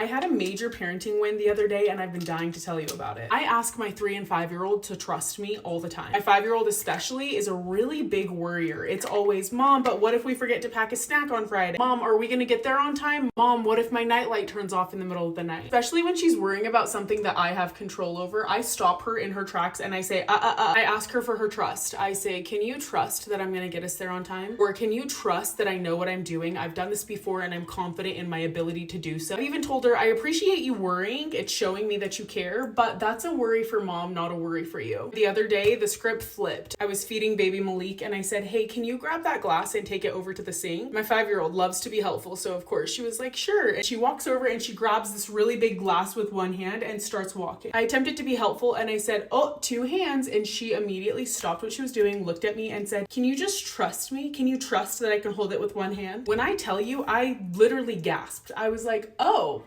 I had a major parenting win the other day and I've been dying to tell you about it. I ask my 3 and 5-year-old to trust me all the time. My 5-year-old especially is a really big worrier. It's always, Mom, but what if we forget to pack a snack on Friday? Mom, are we gonna get there on time? Mom, what if my nightlight turns off in the middle of the night? Especially when she's worrying about something that I have control over, I stop her in her tracks and I say, I ask her for her trust. I say, can you trust that I'm gonna get us there on time? Or can you trust that I know what I'm doing? I've done this before and I'm confident in my ability to do so. I even told her, I appreciate you worrying. It's showing me that you care, but that's a worry for Mom, not a worry for you. The other day, the script flipped. I was feeding baby Malik and I said, hey, can you grab that glass and take it over to the sink? My 5-year-old loves to be helpful, so of course she was like, sure. And she walks over and she grabs this really big glass with one hand and starts walking. I attempted to be helpful and I said, oh, 2 hands. And she immediately stopped what she was doing, looked at me and said, can you just trust me? Can you trust that I can hold it with one hand? When I tell you, I literally gasped. I was like, oh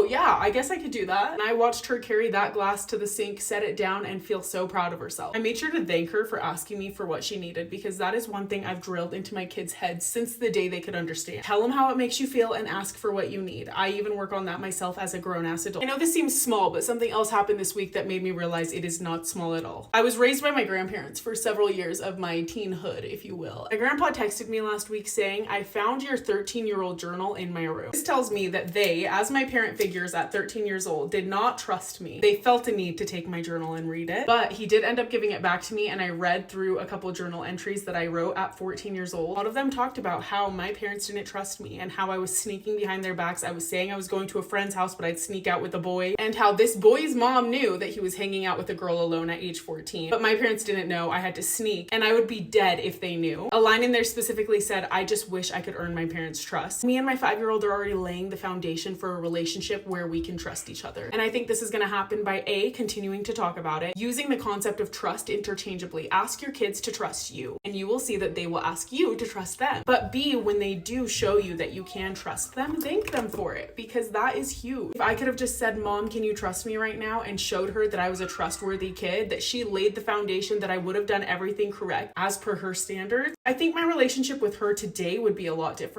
yeah, I guess I could do that. And I watched her carry that glass to the sink, set it down, and feel so proud of herself. I made sure to thank her for asking me for what she needed, because that is one thing I've drilled into my kids' heads since the day they could understand. Tell them how it makes you feel and ask for what you need. I even work on that myself as a grown-ass adult. I know this seems small, but something else happened this week that made me realize it is not small at all. I was raised by my grandparents for several years of my teenhood, if you will. My grandpa texted me last week saying, I found your 13-year-old journal in my room. This tells me that they, as my parent figures at 13 years old, did not trust me. They felt a need to take my journal and read it, but he did end up giving it back to me, and I read through a couple journal entries that I wrote at 14 years old. A lot of them talked about how my parents didn't trust me and how I was sneaking behind their backs. I was saying I was going to a friend's house, but I'd sneak out with a boy, and how this boy's mom knew that he was hanging out with a girl alone at age 14, but my parents didn't know. I had to sneak, and I would be dead if they knew. A line in there specifically said, I just wish I could earn my parents' trust. Me and my 5-year-old are already laying the foundation for a relationship where we can trust each other. And I think this is going to happen by A, continuing to talk about it, using the concept of trust interchangeably. Ask your kids to trust you, and you will see that they will ask you to trust them. But B, when they do show you that you can trust them, thank them for it, because that is huge. If I could have just said, Mom, can you trust me right now, and showed her that I was a trustworthy kid, that she laid the foundation that I would have done everything correct as per her standards, I think my relationship with her today would be a lot different.